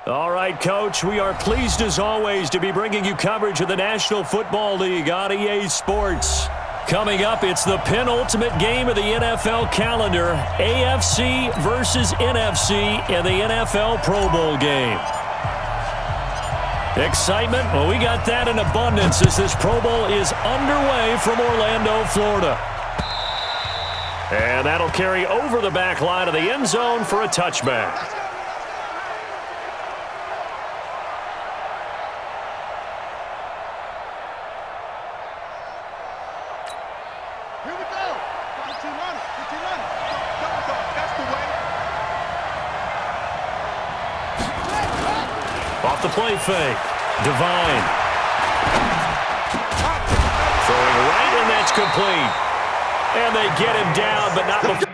All right, Coach, we are pleased as always to be bringing you coverage of the National Football League on EA Sports. Coming up, it's the penultimate game of the NFL calendar, AFC versus NFC in the NFL Pro Bowl game. Excitement? Well, we got that in abundance as this Pro Bowl is underway from Orlando, Florida. And that'll carry over the back line of the end zone for a touchback. Off the play fake. Divine. Throwing right, and that's complete. And they get him down, but not before.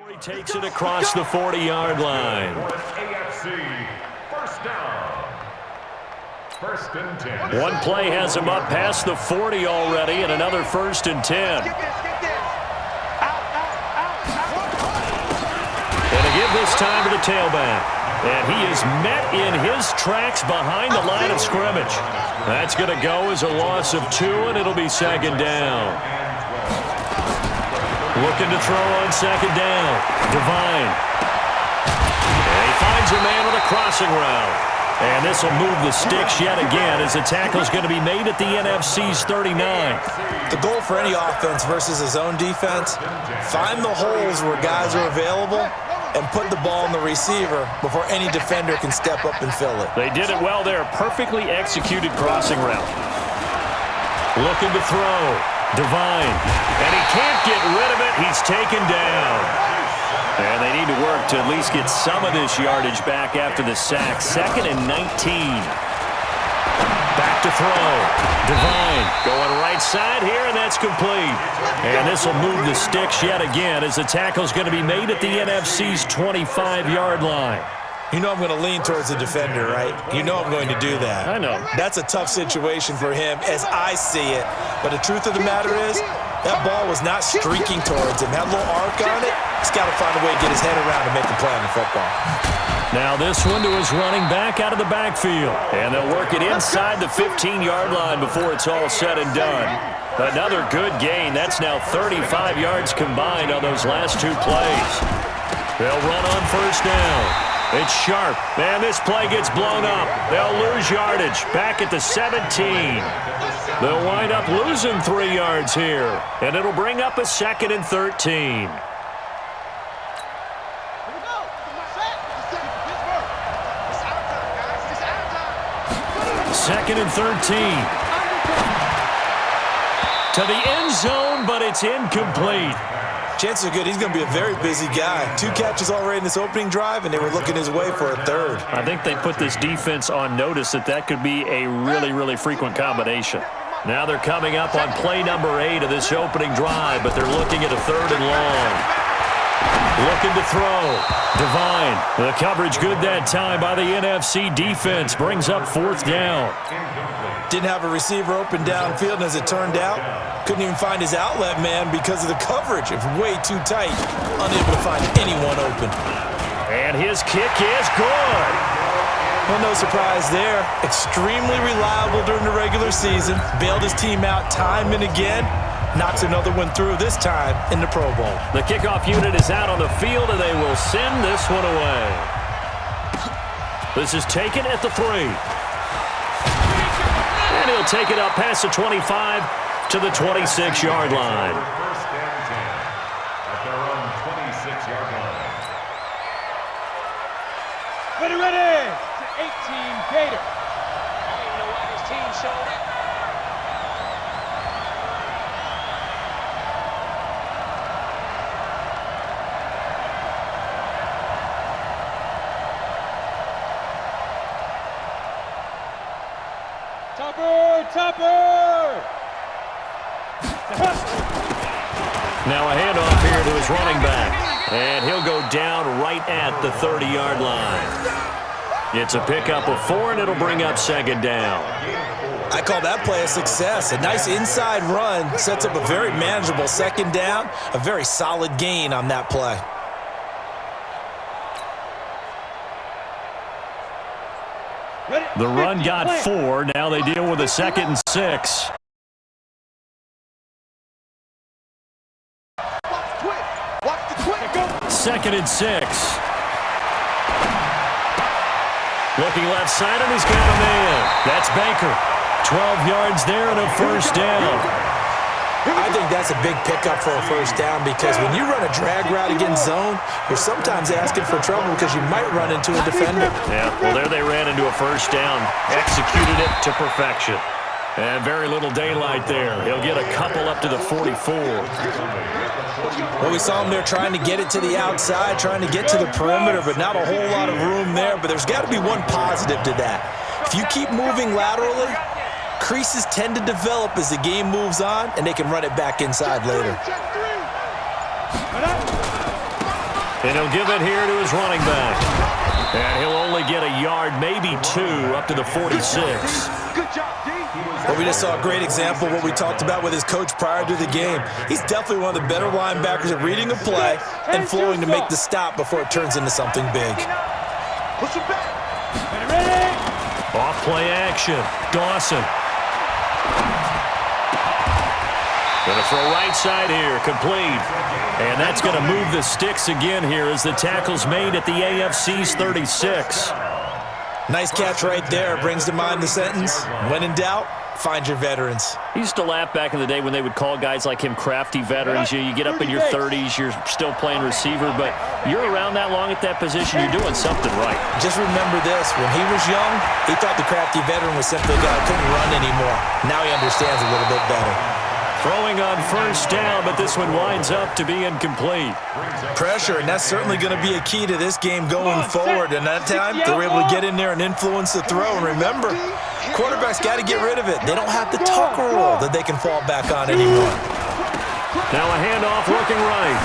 He takes it across the 40-yard line. AFC, first down. First and 10. One play has him up past the 40 already, and another first and 10. And to give this time to the tailback. And he is met in his tracks behind the line of scrimmage. That's going to go as a loss of 2, and it'll be second down. Looking to throw on second down. Divine. And he finds a man with a crossing route. And this will move the sticks yet again as the tackle is going to be made at the NFC's 39. The goal for any offense versus his own defense, find the holes where guys are available and put the ball in the receiver before any defender can step up and fill it. They did it well there. Perfectly executed crossing route. Looking to throw. Divine. And he can't get rid of it. He's taken down. And they need to work to at least get some of this yardage back after the sack. 2nd and 19. Back to throw. Divine going right side here, and that's complete. And this will move the sticks yet again as the tackle's going to be made at the NFC's 25-yard line. You know I'm going to lean towards the defender, right? You know I'm going to do that. I know. That's a tough situation for him as I see it. But the truth of the matter is, that ball was not streaking towards him. That little arc on it, he's got to find a way to get his head around and make a play on the football. Now this one to his running back out of the backfield. And they'll work it inside the 15-yard line before it's all said and done. Another good gain. That's now 35 yards combined on those last 2 plays. They'll run on first down. It's Sharp. And this play gets blown up. They'll lose yardage back at the 17. They'll wind up losing 3 yards here. And it'll bring up a 2nd and 13. Second and 13. To the end zone, but it's incomplete. Chances are good he's going to be a very busy guy. 2 catches already in this opening drive, and they were looking his way for a 3rd. I think they put this defense on notice that could be a really, really frequent combination. Now they're coming up on play number 8 of this opening drive, but they're looking at a 3rd and long. Looking to throw. Divine. The coverage good that time by the NFC defense. Brings up 4th down. Didn't have a receiver open downfield, and as it turned out, couldn't even find his outlet man because of the coverage. It was way too tight. Unable to find anyone open. And his kick is good. Well, no surprise there. Extremely reliable during the regular season. Bailed his team out time and again. Knocks another one through, this time in the Pro Bowl. The kickoff unit is out on the field, and they will send this one away. This is taken at the 3. And he'll take it up past the 25 to the 26-yard line. First and 10 at their own 26-yard line. Ready, to 18 Gator. I don't even know why this team showed up. Topper! Now a handoff here to his running back. And he'll go down right at the 30-yard line. It's a pickup of 4, and it'll bring up 2nd down. I call that play a success. A nice inside run sets up a very manageable second down, a very solid gain on that play. The run got 4. Now they deal with a 2nd and 6. Second and 6. Looking left side, and he's got a man. That's Baker. 12 yards there and a first down. I think that's a big pickup for a first down because when you run a drag route against zone, you're sometimes asking for trouble because you might run into a defender. Yeah, well, there they ran into a first down. Executed it to perfection. And very little daylight there. He'll get a couple up to the 44. Well, we saw him there trying to get it to the outside, trying to get to the perimeter, but not a whole lot of room there. But there's got to be one positive to that. If you keep moving laterally, creases tend to develop as the game moves on, and they can run it back inside later. And he'll give it here to his running back. And he'll only get a yard, maybe 2, up to the 46. Good job, D. Well, we just saw a great example of what we talked about with his coach prior to the game. He's definitely one of the better linebackers at reading a play and flowing to make the stop before it turns into something big. Push it back. Off play action. Dawson. Going to throw right side here. Complete. And that's going to move the sticks again here as the tackle's made at the AFC's 36. Nice catch right there. Brings to mind the sentence, when in doubt, find your veterans. He used to laugh back in the day when they would call guys like him crafty veterans. You get up in your 30s, you're still playing receiver, but you're around that long at that position, you're doing something right. Just remember this, when he was young, he thought the crafty veteran was simply a guy who couldn't run anymore. Now he understands a little bit better. Throwing on first down, but this one winds up to be incomplete. Pressure, and that's certainly going to be a key to this game going forward. And that time, they were able to get in there and influence the throw. And remember, quarterbacks got to get rid of it. They don't have the tucker roll that they can fall back on anymore. Now a handoff working right.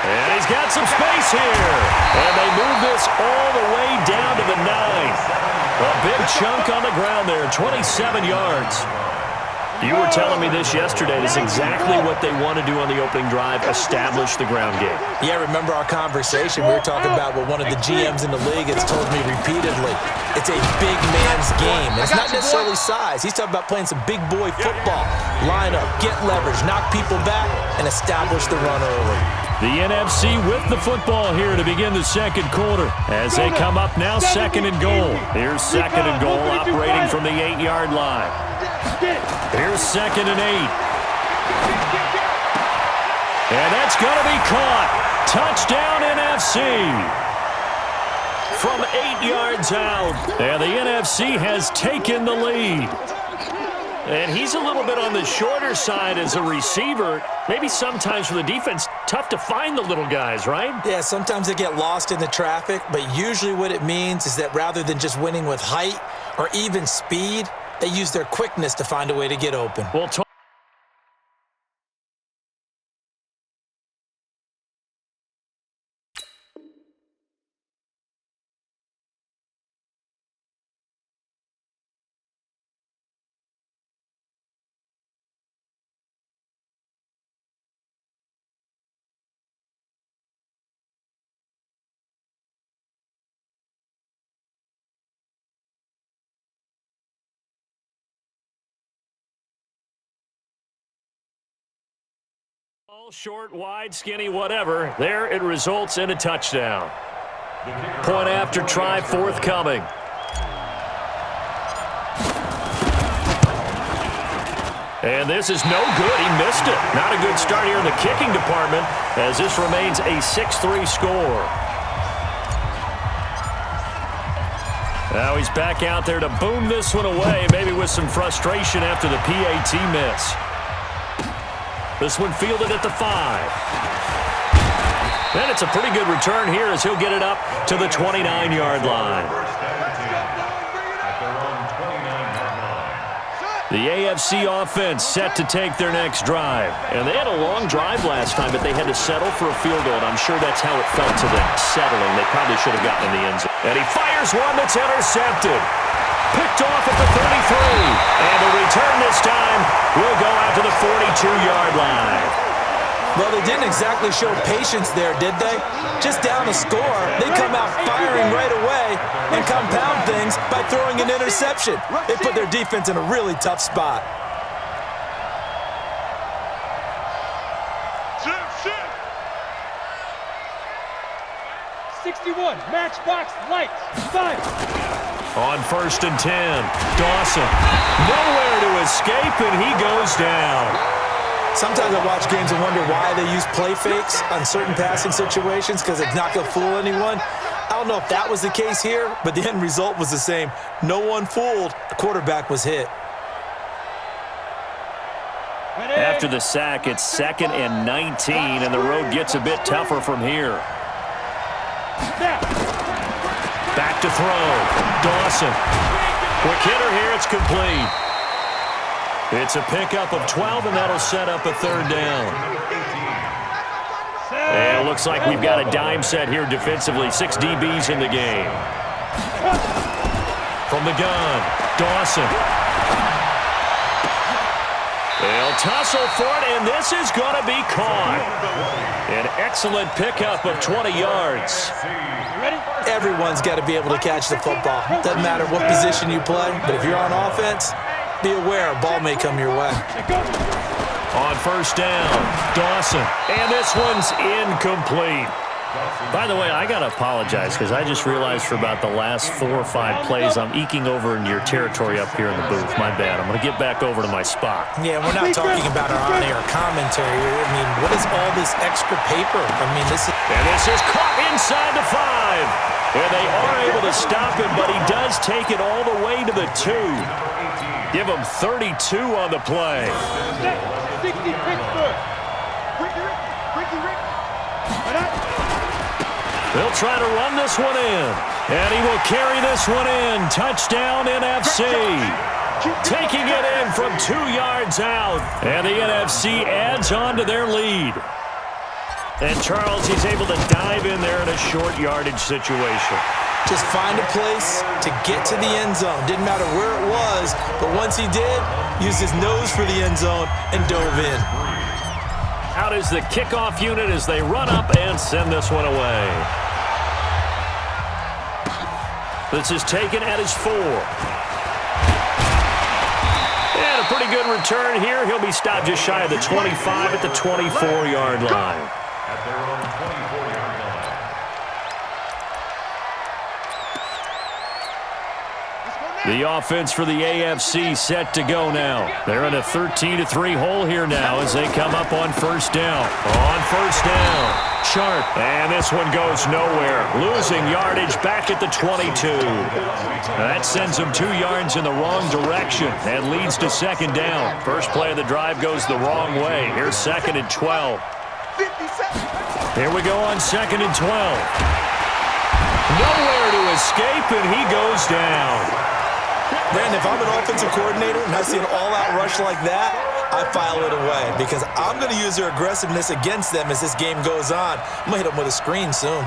And he's got some space here. And they move this all the way down to the 9. A big chunk on the ground there, 27 yards. You were telling me this yesterday. This is exactly what they want to do on the opening drive, establish the ground game. Yeah, remember our conversation. We were talking about what one of the GMs in the league has told me repeatedly. It's a big man's game. It's not necessarily size. He's talking about playing some big boy football. Line up, get leverage, knock people back, and establish the run early. The NFC with the football here to begin the second quarter as they come up now 2nd and goal. Here's 2nd and goal operating from the 8-yard line. Here's 2nd and 8. And that's going to be caught. Touchdown NFC. From 8 yards out. And the NFC has taken the lead. And he's a little bit on the shorter side as a receiver. Maybe sometimes for the defense, tough to find the little guys, right? Yeah, sometimes they get lost in the traffic, but usually what it means is that rather than just winning with height or even speed, they use their quickness to find a way to get open. Well, short, wide, skinny, whatever. There it results in a touchdown. Point after try forthcoming. And this is no good. He missed it. Not a good start here in the kicking department as this remains a 6-3 score. Now he's back out there to boom this one away, maybe with some frustration after the PAT miss. This one fielded at the 5. And it's a pretty good return here as he'll get it up to the 29-yard line. The AFC offense set to take their next drive. And they had a long drive last time, but they had to settle for a field goal, and I'm sure that's how it felt to them, settling. They probably should have gotten in the end zone. And he fires one that's intercepted. Picked off at the 33. And the return this time will go out to the 42-yard line. Well, they didn't exactly show patience there, did they? Just down a score, they come out firing right away and compound things by throwing an interception. They put their defense in a really tough spot. 61, matchbox lights, fire. On 1st and 10, Dawson. Nowhere to escape, and he goes down. Sometimes I watch games and wonder why they use play fakes on certain passing situations because it's not going to fool anyone. I don't know if that was the case here, but the end result was the same. No one fooled. The quarterback was hit. After the sack, it's 2nd and 19, and the road gets a bit tougher from here. Back to throw. Dawson. Quick hitter here. It's complete. It's a pickup of 12, and that'll set up a 3rd down. And it looks like we've got a dime set here defensively. 6 DBs in the game. From the gun, Dawson. They'll tussle for it, and this is going to be caught. An excellent pickup of 20 yards. Everyone's got to be able to catch the football. Doesn't matter what position you play, but if you're on offense, be aware a ball may come your way. On 1st down, Dawson. And this one's incomplete. By the way, I got to apologize because I just realized for about the last 4 or 5 plays I'm eking over in your territory up here in the booth. My bad. I'm going to get back over to my spot. Yeah, we're not talking about our on-air commentary. I mean, what is all this extra paper? I mean, this is... And this is caught inside the 5. And they are able to stop him, but he does take it all the way to the 2. Give him 32 on the play. 60 Pittsburgh. Ricky. They'll try to run this one in. And he will carry this one in. Touchdown, NFC. Taking it in from 2 yards out. And the NFC adds on to their lead. And Charles, he's able to dive in there in a short yardage situation. Just find a place to get to the end zone. Didn't matter where it was, but once he did, used his nose for the end zone and dove in. Out is the kickoff unit as they run up and send this one away. This is taken at his 4. And a pretty good return here. He'll be stopped just shy of the 25 at the 24-yard line. At their own 24-yard line. The offense for the AFC set to go now. They're in a 13-3 hole here now as they come up on 1st down. On 1st down, Sharp. And this one goes nowhere. Losing yardage back at the 22. That sends them 2 yards in the wrong direction and leads to 2nd down. First play of the drive goes the wrong way. Here's 2nd and 12. Here we go on 2nd and 12. Nowhere to escape, and he goes down. Brandon, if I'm an offensive coordinator and I see an all-out rush like that, I file it away because I'm going to use their aggressiveness against them as this game goes on. I'm going to hit them with a screen soon.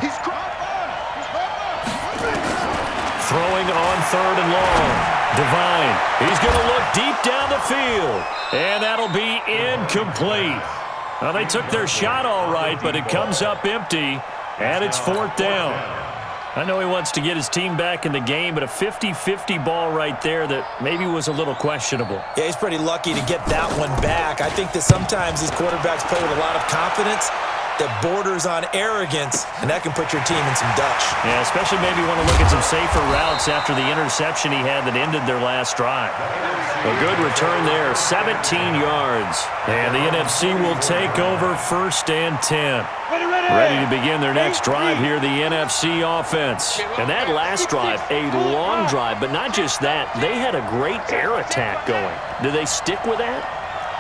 Throwing on 3rd and long. Devine. He's going to look deep down the field. And that'll be incomplete. Well, they took their shot all right, but it comes up empty, and it's 4th down. I know he wants to get his team back in the game, but a 50-50 ball right there that maybe was a little questionable. Yeah, he's pretty lucky to get that one back. I think that sometimes these quarterbacks play with a lot of confidence that borders on arrogance, and that can put your team in some dutch. Yeah, especially maybe want to look at some safer routes after the interception he had that ended their last drive. A good return there, 17 yards. And the NFC will take over 1st and 10. Ready to begin their next drive here, the NFC offense. And that last drive, a long drive, but not just that. They had a great air attack going. Do they stick with that?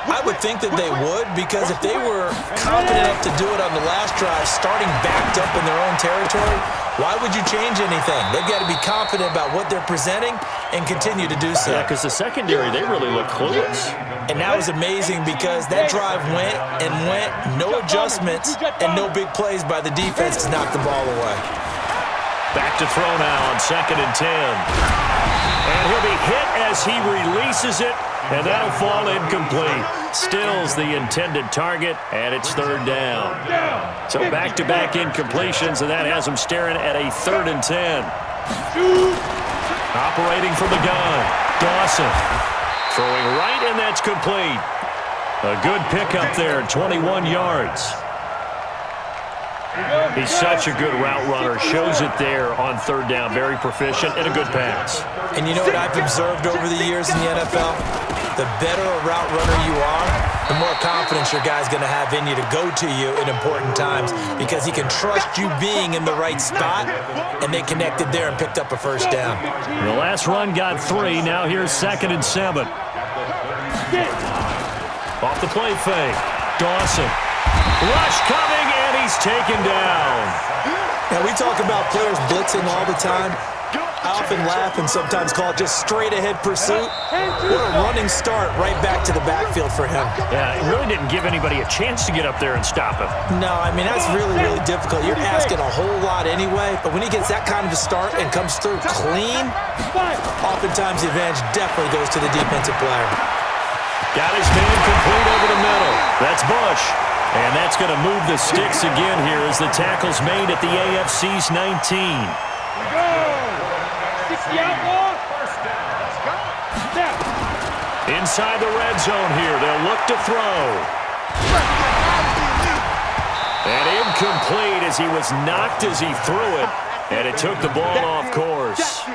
I would think that they would, because if they were confident enough to do it on the last drive, starting backed up in their own territory, why would you change anything? They've got to be confident about what they're presenting and continue to do so. Yeah, because the secondary, they really look clueless. And that was amazing because that drive went and went, no adjustments, and no big plays by the defense to knock the ball away. Back to throw now on 2nd and 10. And he'll be as he releases it, and that'll fall incomplete. Stills the intended target, and it's third down. So back-to-back incompletions, and that has him staring at a 3rd and 10. Operating from the gun, Dawson. Throwing right, and that's complete. A good pickup there, 21 yards. He's such a good route runner. Shows it there on 3rd down. Very proficient and a good pass. And you know what I've observed over the years in the NFL? The better a route runner you are, the more confidence your guy's going to have in you to go to you in important times because he can trust you being in the right spot, and they connected there and picked up a 1st down. The last run got 3. Now here's 2nd and 7. Off the play fake. Dawson. Rush coming, and he's taken down. Now, we talk about players blitzing all the time. I often laugh and sometimes call it just straight-ahead pursuit. What a running start right back to the backfield for him. Yeah, it really didn't give anybody a chance to get up there and stop him. No, I mean, that's really, really difficult. You're asking a whole lot anyway, but when he gets that kind of a start and comes through clean, oftentimes the advantage definitely goes to the defensive player. Got his man complete over the middle. That's Bush. And that's going to move the sticks again here as the tackle's made at the AFC's 19. Inside the red zone here. They'll look to throw. And incomplete as he was knocked as he threw it. And it took the ball off course.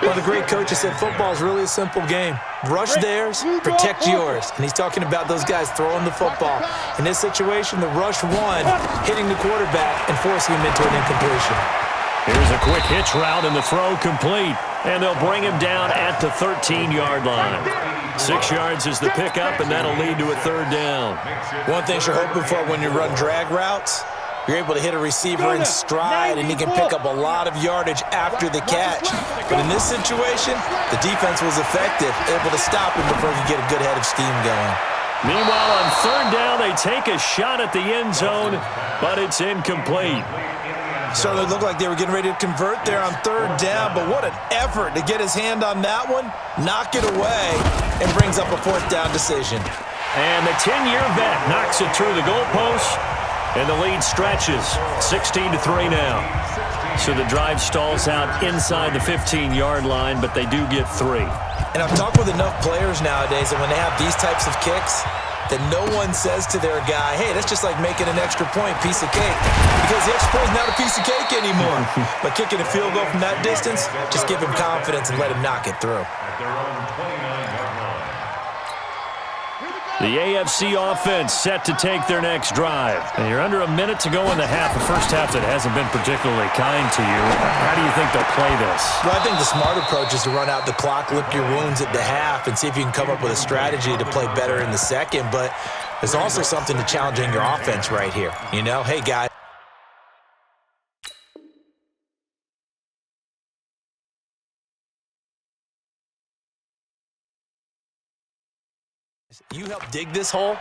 Well, the great coach said football is really a simple game. Rush theirs, protect yours. And he's talking about those guys throwing the football. In this situation, the rush won, hitting the quarterback and forcing him into an incompletion. Here's a quick hitch route and the throw complete. And they'll bring him down at the 13-yard line. 6 yards is the pickup, and that'll lead to a 3rd down. One thing you're hoping for when you run drag routes, you're able to hit a receiver in stride, and he can pick up a lot of yardage after the catch. But in this situation, the defense was effective, able to stop him before he could get a good head of steam going. Meanwhile, on 3rd down, they take a shot at the end zone, but it's incomplete. Certainly looked like they were getting ready to convert there on 3rd down, but what an effort to get his hand on that one, knock it away, and brings up a 4th down decision. And the 10-year vet knocks it through the goalpost, and the lead stretches 16-3 now. So the drive stalls out inside the 15-yard line, but they do get 3. And I've talked with enough players nowadays that when they have these types of kicks, that no one says to their guy, hey, that's just like making an extra point, piece of cake. Because the extra point is not a piece of cake anymore. But kicking a field goal from that distance, just give him confidence and let him knock it through. At their own 29-yard line. The AFC offense set to take their next drive. And you're under a minute to go in the half. The first half that hasn't been particularly kind to you. How do you think they'll play this? Well, I think the smart approach is to run out the clock, lick your wounds at the half, and see if you can come up with a strategy to play better in the second. But there's also something to challenging your offense right here. You know, hey, guys. You help dig this hole.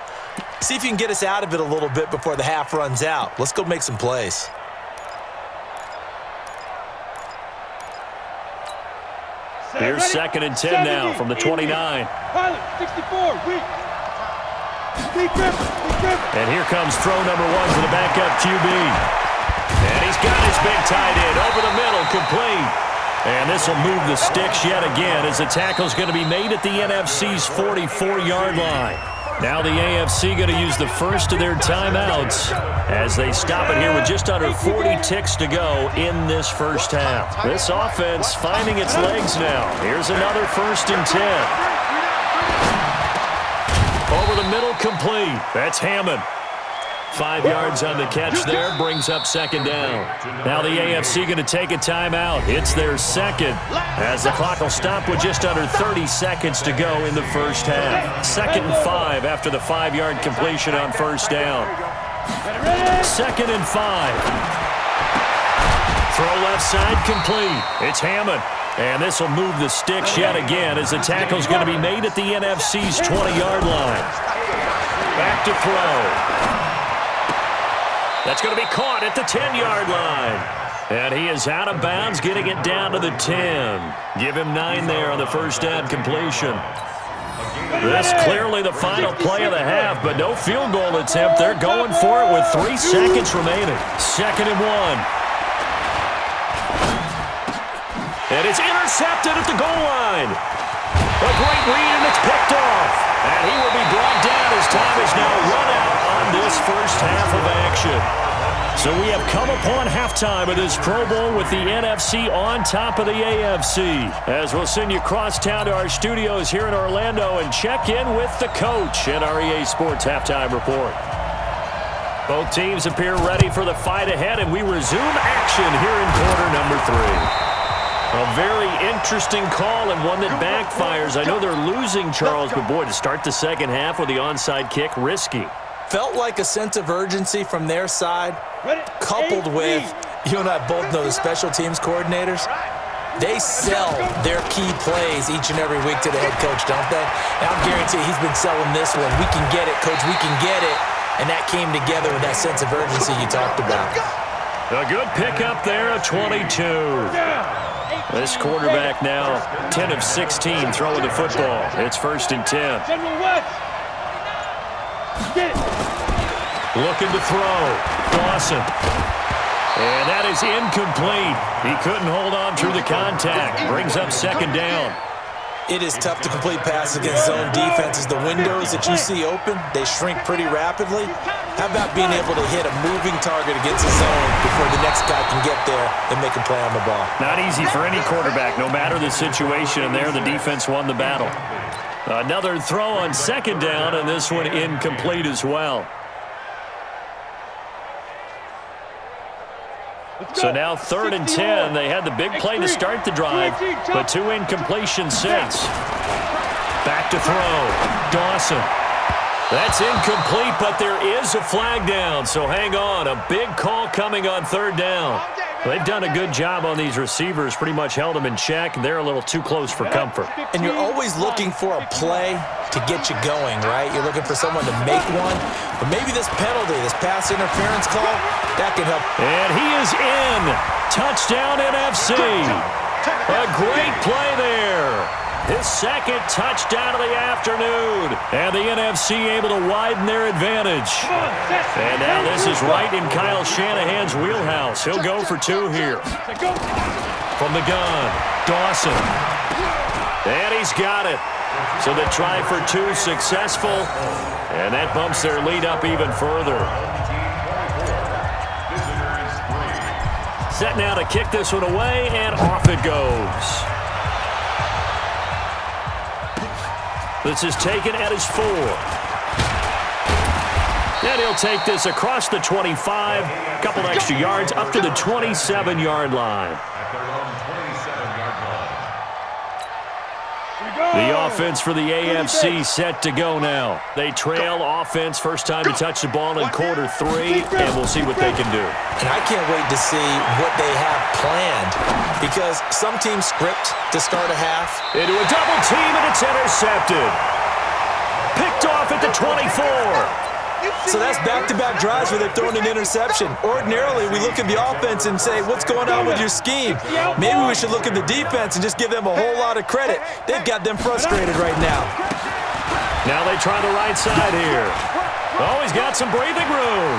See if you can get us out of it a little bit before the half runs out. Let's go make some plays. Here's 2nd and 10 now from the 29. Pilot, 64, weak. And here comes throw number 1 for the backup QB. And he's got his big tight end over the middle, complete. And this will move the sticks yet again as the tackle's going to be made at the NFC's 44-yard line. Now the AFC going to use the first of their timeouts as they stop it here with just under 40 ticks to go in this first half. This offense finding its legs now. Here's another 1st and 10. Over the middle, complete. That's Hammond. 5 yards on the catch there, brings up 2nd down. Now the AFC going to take a timeout. It's their 2nd as the clock will stop with just under 30 seconds to go in the first half. 2nd and 5 after the 5-yard completion on 1st down. 2nd and 5. Throw left side, complete. It's Hammond. And this will move the sticks yet again as the tackle's going to be made at the NFC's 20-yard line. Back to throw. That's going to be caught at the 10-yard line. And he is out of bounds, getting it down to the 10. Give him 9 there on the first down completion. This clearly the final play of the half, but no field goal attempt. They're going for it with 3 seconds remaining. 2nd and 1. And it's intercepted at the goal line. A great read, and it's picked off. And he will be brought down as time is now run out on this first half of action. So we have come upon halftime of this Pro Bowl with the NFC on top of the AFC. As we'll send you across town to our studios here in Orlando and check in with the coach in our EA Sports Halftime Report. Both teams appear ready for the fight ahead, and we resume action here in quarter number 3. A very interesting call and one that backfires. I know they're losing, Charles, but boy, to start the second half with the onside kick, risky. Felt like a sense of urgency from their side, coupled with, you and I both know the special teams coordinators, they sell their key plays each and every week to the head coach, don't they? And I'm guaranteed he's been selling this one. We can get it, coach, we can get it. And that came together with that sense of urgency you talked about. A good pickup there, a 22. This quarterback now 10 of 16 throwing the football. It's 1st and 10. Looking to throw. Dawson. And that is incomplete. He couldn't hold on through the contact. Brings up 2nd down. It is tough to complete passes against zone defenses. The windows that you see open, they shrink pretty rapidly. How about being able to hit a moving target against a zone before the next guy can get there and make a play on the ball? Not easy for any quarterback, no matter the situation, and there the defense won the battle. Another throw on 2nd down, and this one incomplete as well. So now 3rd and 10. They had the big play to start the drive, but 2 incompletions since. Back to throw. Dawson. That's incomplete, but there is a flag down, so hang on. A big call coming on 3rd down. They've done a good job on these receivers, pretty much held them in check. They're a little too close for comfort. And you're always looking for a play to get you going, right? You're looking for someone to make one. But maybe this penalty, this pass interference call, that can help. And he is in. Touchdown NFC. A great play there. His 2nd touchdown of the afternoon. And the NFC able to widen their advantage. And now this is right in Kyle Shanahan's wheelhouse. He'll go for 2 here. From the gun, Dawson. And he's got it. So the try for 2 successful. And that bumps their lead up even further. Set now to kick this one away, and off it goes. This is taken at his 4. And he'll take this across the 25. A couple extra yards up to the 27-yard line. The offense for the AFC set to go now. They trail offense, first time to touch the ball in quarter 3, and we'll see what they can do. And I can't wait to see what they have planned, because some teams script to start a half. Into a double team, and it's intercepted. Picked off at the 24. So that's back-to-back drives where they've thrown an interception. Ordinarily, we look at the offense and say, what's going on with your scheme? Maybe we should look at the defense and just give them a whole lot of credit. They've got them frustrated right now. Now they try the right side here. Oh, he's got some breathing room.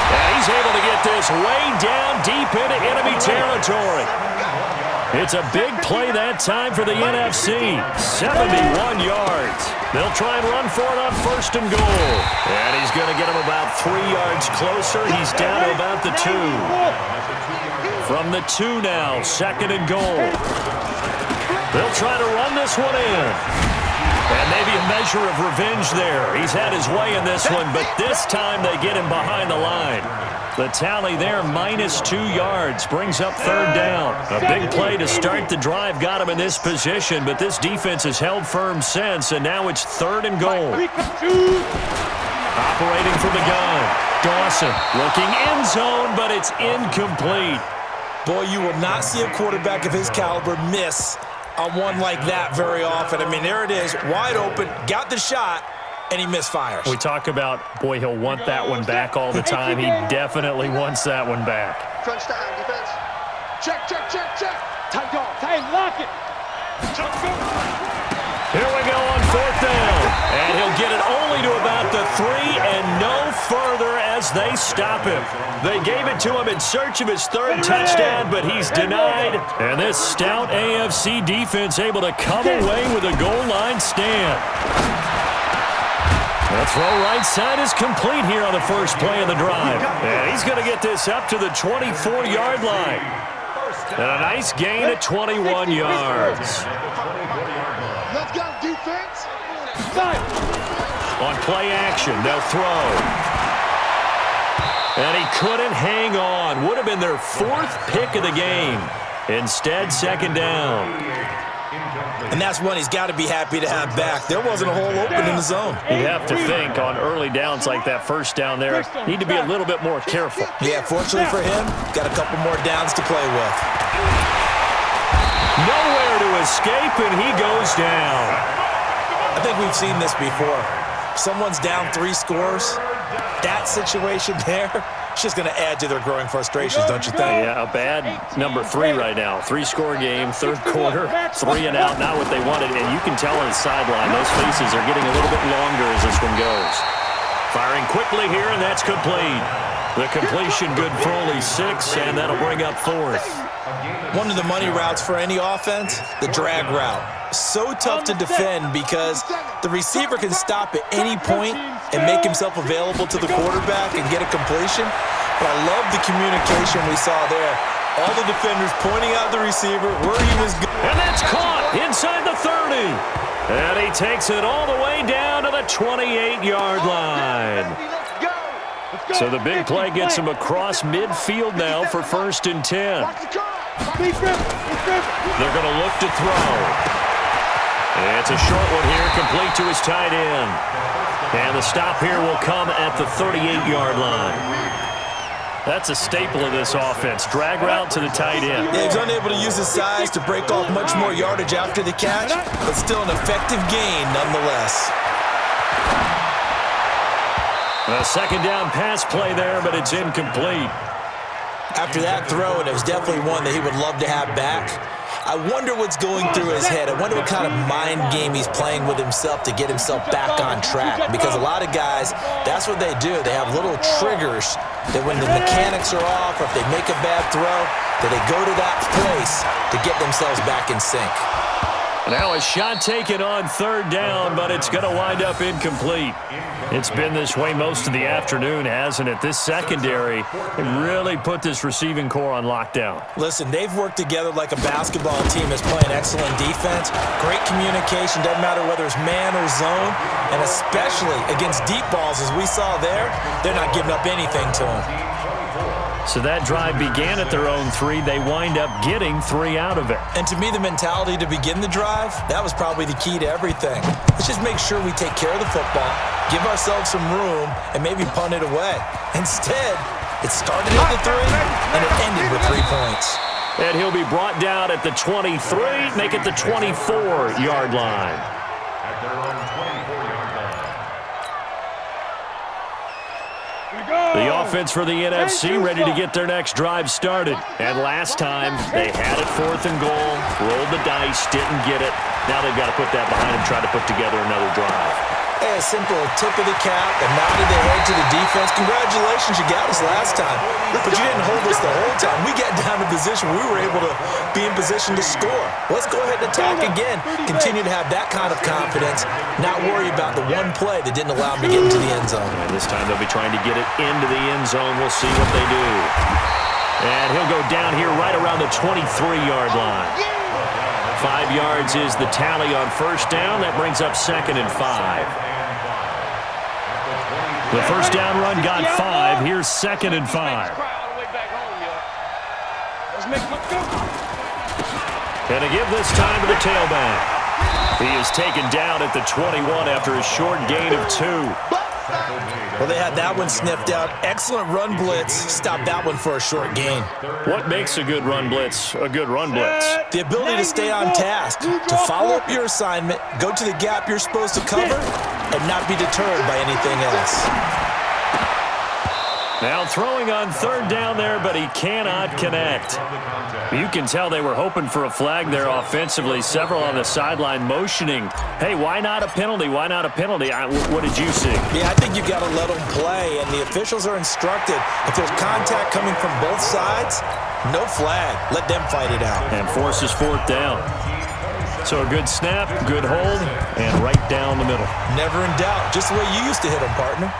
And he's able to get this way down deep into enemy territory. It's a big play that time for the NFC. 71 yards. They'll try and run for it on 1st and goal. And he's going to get him about 3 yards closer. He's down to about the 2. From the 2 now, 2nd and goal. They'll try to run this one in. And maybe a measure of revenge there. He's had his way in this one, but this time they get him behind the line. The tally there, -2 yards, brings up 3rd down. A big play to start the drive got him in this position, but this defense has held firm since, and now it's 3rd and goal. Operating from the gun, Dawson looking end zone, but it's incomplete. Boy, you will not see a quarterback of his caliber miss on one like that very often. I mean, there it is, wide open, got the shot, and he misfires. We talk about, boy, he'll want that one back all the time. He definitely wants that one back. Crunch time, defense. Check. Tight dog. Tight, lock it. Here we go on 4th down. And he'll get it only to about the 3 and no further as they stop him. They gave it to him in search of his 3rd touchdown, but he's denied. And this stout AFC defense able to come away with a goal line stand. The throw right side is complete here on the first play of the drive. And he's going to get this up to the 24-yard line. And a nice gain at 21 yards. Let's go, defense. On play action, they'll throw. And he couldn't hang on. Would have been their 4th pick of the game. Instead, 2nd down. And that's one he's got to be happy to have back. There wasn't a hole open in the zone. You'd have to think on early downs like that 1st down there, need to be a little bit more careful. Yeah, fortunately for him, got a couple more downs to play with. Nowhere to escape, and he goes down. I think we've seen this before. If someone's down 3 scores, that situation there, it's just going to add to their growing frustrations, don't you think? Yeah, a bad number 3 right now. 3-score game, 3rd quarter, 3 and out, not what they wanted. And you can tell on the sideline, those faces are getting a little bit longer as this one goes. Firing quickly here, and that's complete. The completion good for only 6, and that'll bring up 4th. One of the money routes for any offense, the drag route. So tough to defend because the receiver can stop at any point and make himself available to the quarterback and get a completion. But I love the communication we saw there. All the defenders pointing out the receiver, where he was going. And that's caught inside the 30. And he takes it all the way down to the 28-yard line. So the big play gets him across midfield now for 1st and 10. They're going to look to throw. It's a short one here, complete to his tight end. And the stop here will come at the 38-yard line. That's a staple of this offense. Drag route to the tight end. Yeah, he's unable to use his size to break off much more yardage after the catch, but still an effective gain nonetheless. A 2nd down pass play there, but it's incomplete. After that throw, and it was definitely one that he would love to have back. I wonder what's going through his head. I wonder what kind of mind game he's playing with himself to get himself back on track. Because a lot of guys, that's what they do. They have little triggers that when the mechanics are off or if they make a bad throw, that they go to that place to get themselves back in sync. Now a shot taken on 3rd down, but it's going to wind up incomplete. It's been this way most of the afternoon, hasn't it? This secondary really put this receiving core on lockdown. Listen, they've worked together like a basketball team that's playing excellent defense. Great communication, doesn't matter whether it's man or zone, and especially against deep balls as we saw there, they're not giving up anything to them. So that drive began at their own 3. They wind up getting 3 out of it. And to me, the mentality to begin the drive, that was probably the key to everything. Let's just make sure we take care of the football, give ourselves some room, and maybe punt it away. Instead, it started at the 3, and it ended with 3 points. And he'll be brought down at the 23, make it the 24-yard line. At their own 24-yard line. The offense for the NFC ready to get their next drive started. And last time, they had it 4th and goal, rolled the dice, didn't get it. Now they've got to put that behind them, try to put together another drive. Hey, a simple tip of the cap, a nod of the head to the defense. Congratulations, you got us last time. But you didn't hold us the whole time. We got down to position. We were able to be in position to score. Let's go ahead and attack again. Continue to have that kind of confidence, not worry about the one play that didn't allow them to get into the end zone. And this time they'll be trying to get it into the end zone. We'll see what they do. And he'll go down here right around the 23-yard line. 5 yards is the tally on 1st down. That brings up 2nd and 5. The 1st down run got 5. Here's 2nd and 5. And a give this time to the tailback. He is taken down at the 21 after a short gain of 2. Well, they had that one sniffed out. Excellent run blitz. Stopped that one for a short gain. What makes a good run blitz a good run blitz? The ability to stay on task, to follow up your assignment, go to the gap you're supposed to cover, and not be deterred by anything else. Now throwing on third down there, but he cannot connect. You can tell they were hoping for a flag there offensively. Several on the sideline motioning, hey, why not a penalty? Why not a penalty? What did you see? Yeah, I think you've got to let them play, and the officials are instructed. If there's contact coming from both sides, no flag. Let them fight it out. And forces fourth down. So a good snap, good hold, and right down the middle. Never in doubt. Just the way you used to hit them, partner.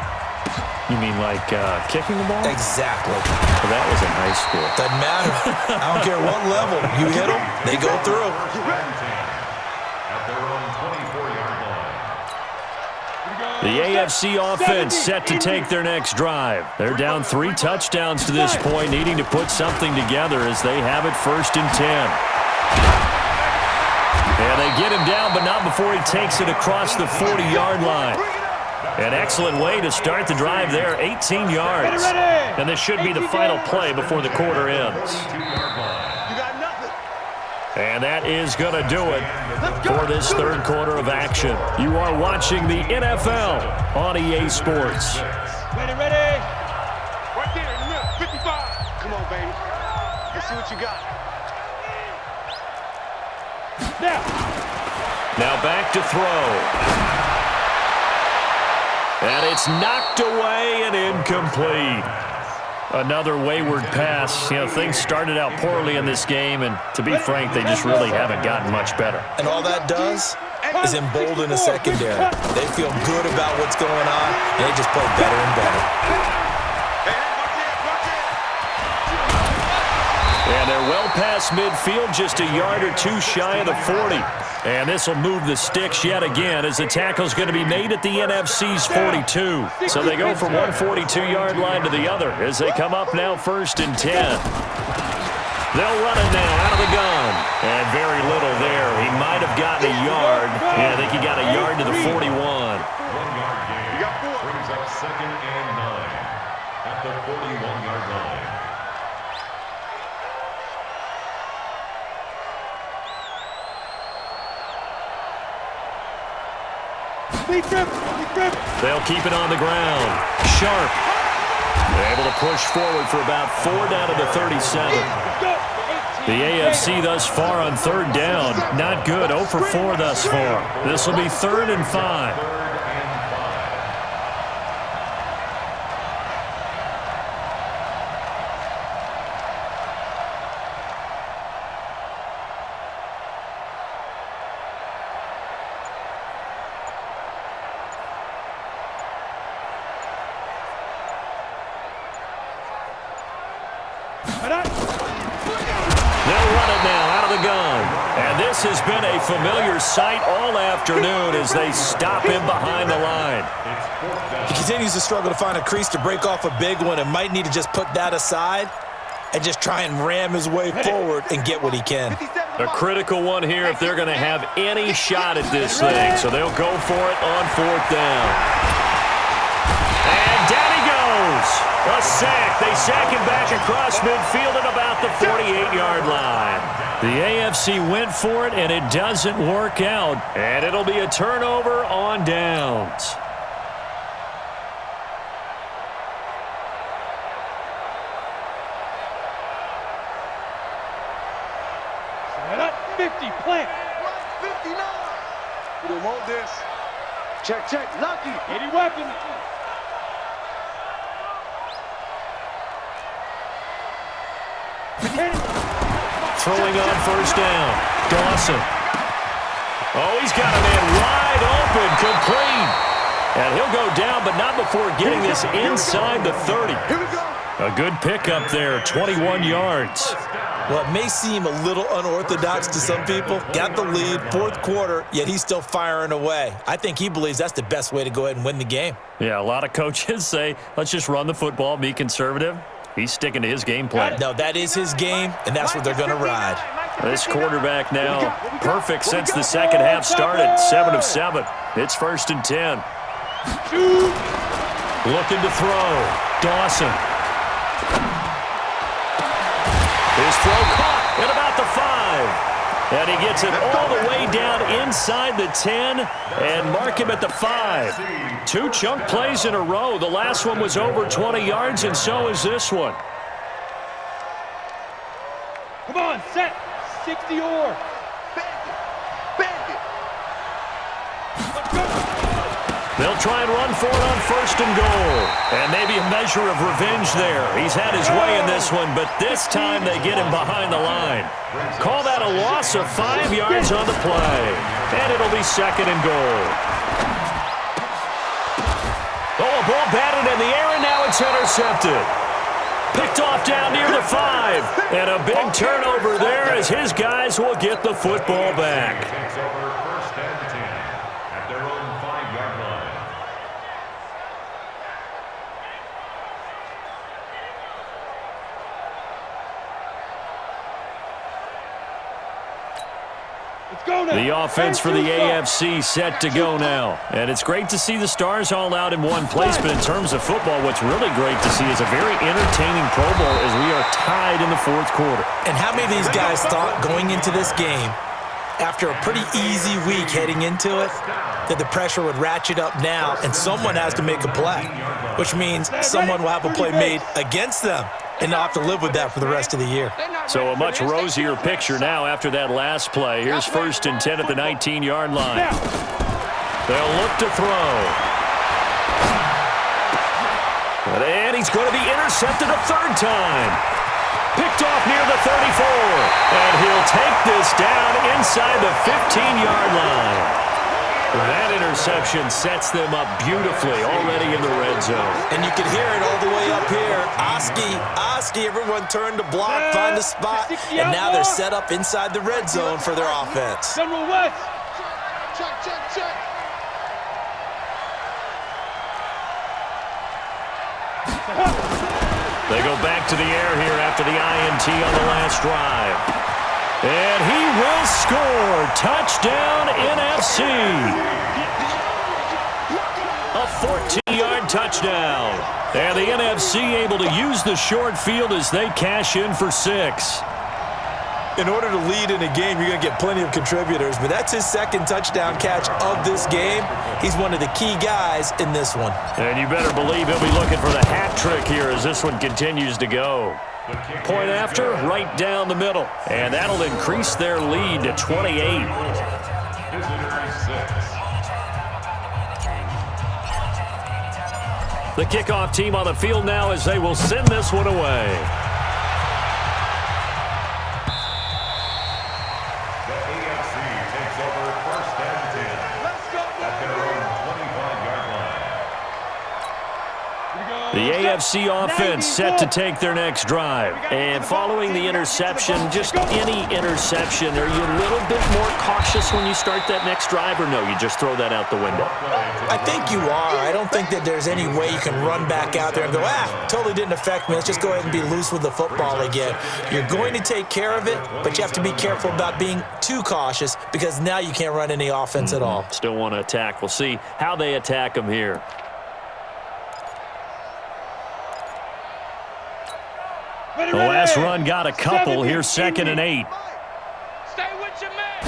You mean like kicking the ball? Exactly. Well, that was in high school. Doesn't matter. I don't care what level. You hit them, they go through. At their own 24-yard line. The AFC offense set to take their next drive. They're down 3 touchdowns to this point, needing to put something together as they have it 1st and 10. And they get him down, but not before he takes it across the 40-yard line. An excellent way to start the drive there, 18 yards. And this should be the final play before the quarter ends. And that is going to do it for this third quarter of action. You are watching the NFL on EA Sports. Ready. Right there in the middle, 55. Come on, baby. Let's see what you got. Now back to throw. And it's knocked away and incomplete. Another wayward pass. You know, things started out poorly in this game, and to be frank, they just really haven't gotten much better. And all that does is embolden the secondary. They feel good about what's going on, and they just play better and better. And they're well past midfield, just a yard or two shy of the 40. And this will move the sticks yet again as the tackle's going to be made at the NFC's 42. So they go from one 42-yard line to the other as they come up now 1st and 10. They'll run it now out of the gun. And very little there. He might have gotten a yard. Yeah, I think he got a yard to the 41. 1-yard gain. Brings up 2nd and 9 at the 41-yard line. They'll keep it on the ground. Sharp. They're able to push forward for about 4 down to the 37. The AFC thus far on 3rd down. Not good. 0 for 4 thus far. This will be 3rd and 5. They'll run it now out of the gun. And this has been a familiar sight all afternoon as they stop him behind the line. He continues to struggle to find a crease to break off a big one and might need to just put that aside and just try and ram his way forward and get what he can. A critical one here if they're going to have any shot at this thing. So they'll go for it on 4th down. And down he goes. A sack. They sack him back across midfield at about the 48-yard line. The AFC went for it, and it doesn't work out. And it'll be a turnover on downs. Set up, 50, plant. 59. We don't want this. Check. Lucky. 80 weapon. Throwing on 1st down. Dawson. Oh, he's got a man wide open, complete. And he'll go down, but not before getting this inside the 30. A good pickup there, 21 yards. Well, it may seem a little unorthodox to some people. Got the lead, 4th quarter, yet he's still firing away. I think he believes that's the best way to go ahead and win the game. Yeah, a lot of coaches say, let's just run the football, be conservative. He's sticking to his game plan. No, that is his game, and that's what they're going to ride. This quarterback now perfect since the second half started, 7 of 7. It's 1st and 10. Looking to throw. Dawson. His throw caught at about the 5. And he gets it all the way down inside the 10 and mark him at the 5. 2 chunk plays in a row. The last one was over 20 yards, and so is this one. Come on, set. 60 or. They'll try and run for it on 1st and goal. And maybe a measure of revenge there. He's had his way in this one, but this time they get him behind the line. Call that a loss of 5 yards on the play. And it'll be 2nd and goal. Oh, a ball batted in the air, and now it's intercepted. Picked off down near the 5. And a big turnover there as his guys will get the football back. Takes over 1st and 10 at their own 5-yard line. Let's go now. The offense for the AFC set to go now. And it's great to see the stars all out in one place, but in terms of football, what's really great to see is a very entertaining Pro Bowl as we are tied in the 4th quarter. And how many of these guys thought going into this game, after a pretty easy week heading into it, that the pressure would ratchet up now and someone has to make a play, which means someone will have a play made against them and not have to live with that for the rest of the year. So a much rosier picture now after that last play. Here's 1st and 10 at the 19-yard line. They'll look to throw. And he's going to be intercepted a 3rd time. Picked off near the 34. And he'll take this down inside the 15-yard line. That interception sets them up beautifully already in the red zone. And you can hear it all the way up here. Oski, everyone turned to block, find a spot, and now they're set up inside the red zone for their offense. General West. Check. They go back to the air here after the INT on the last drive. And he will score. Touchdown, NFC. A 14-yard touchdown. And the NFC able to use the short field as they cash in for 6. In order to lead in a game, you're going to get plenty of contributors, but that's his 2nd touchdown catch of this game. He's one of the key guys in this one. And you better believe he'll be looking for the hat trick here as this one continues to go. Point after, right down the middle. And that'll increase their lead to 28. The kickoff team on the field now as they will send this one away. The AFC takes over 1st and 10 at their own 25-yard line. The AFC offense set to take their next drive. And following the interception, just any interception, are you a little bit more cautious when you start that next drive, or no, you just throw that out the window? I think you are. I don't think that there's any way you can run back out there and go, totally didn't affect me. Let's just go ahead and be loose with the football again. You're going to take care of it, but you have to be careful about being too cautious because now you can't run any offense at all. Still want to attack. We'll see how they attack them here. The last run got a couple. Here's 2nd and 8. Stay with your man.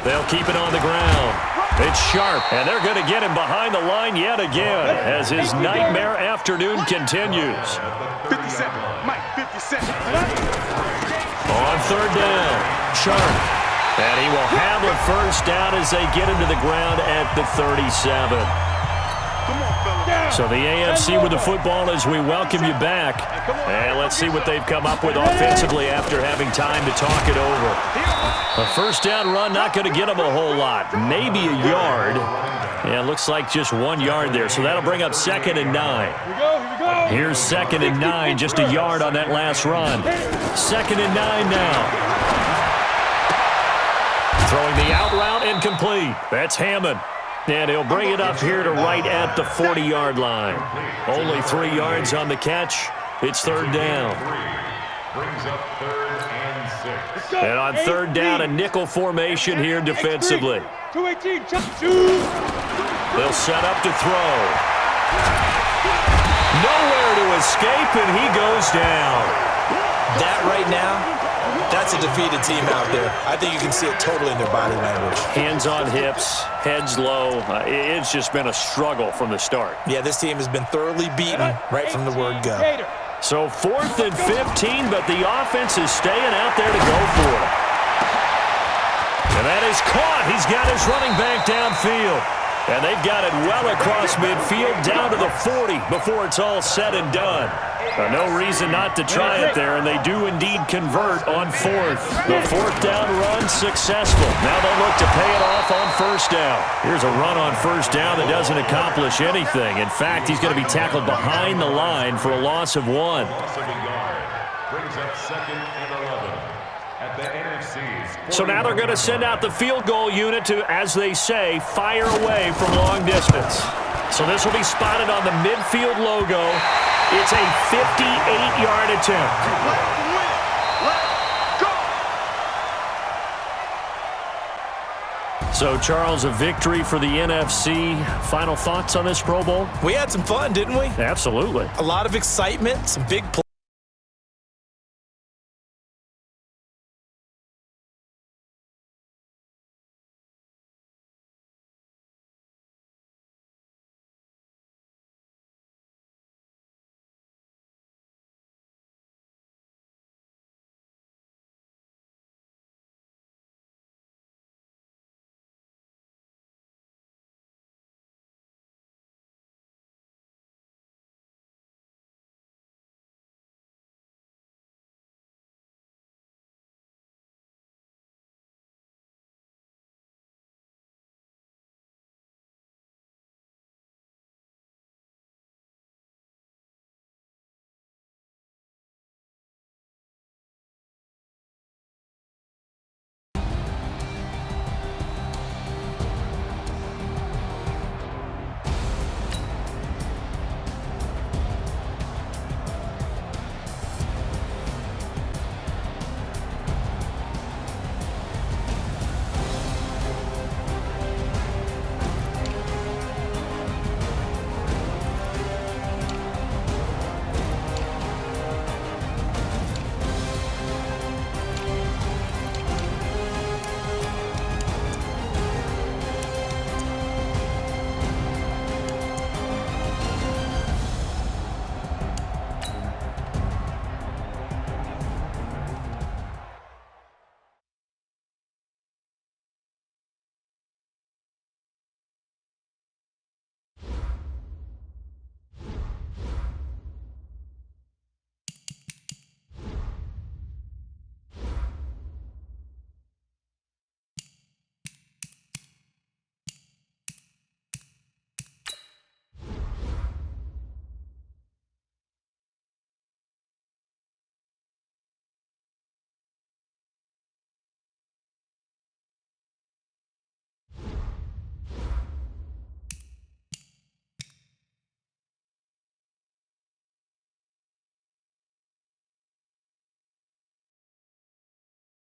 They'll keep it on the ground. It's sharp, and they're going to get him behind the line yet again as his nightmare afternoon continues. 57, Mike, 57. On 3rd down, Sharp. And he will have a 1st down as they get him to the ground at the 37. So the AFC with the football as we welcome you back. And let's see what they've come up with offensively after having time to talk it over. A 1st down run, not going to get them a whole lot. Maybe a yard. Yeah, looks like just 1 yard there. So that'll bring up 2nd and 9. Here's 2nd and 9, just a yard on that last run. 2nd and 9 now. Throwing the out route incomplete. That's Hammond. And he'll bring it up here to right at the 40-yard line. Only 3 yards on the catch. It's 3rd down. Brings up 3rd and 6. And on 3rd down, a nickel formation here defensively. 218, They'll set up to throw. Nowhere to escape, and he goes down. That right now That's a defeated team out there. I think you can see it totally in their body language. Hands on hips, heads low. It's just been a struggle from the start. Yeah, this team has been thoroughly beaten right from the word go. So 4th and 15, but the offense is staying out there to go for it. And that is caught. He's got his running back downfield. And they've got it well across midfield down to the 40 before it's all said and done. No reason not to try it there, and they do indeed convert on 4th. The 4th down run successful. Now they'll look to pay it off on 1st down. Here's a run on 1st down that doesn't accomplish anything. In fact, he's going to be tackled behind the line for a loss of 1. Loss of a yard. Brings up 2nd and 11 at the NFC's. So now they're going to send out the field goal unit to, as they say, fire away from long distance. So this will be spotted on the midfield logo. It's a 58-yard attempt. So, Charles, a victory for the NFC. Final thoughts on this Pro Bowl? We had some fun, didn't we? Absolutely. A lot of excitement, some big plays.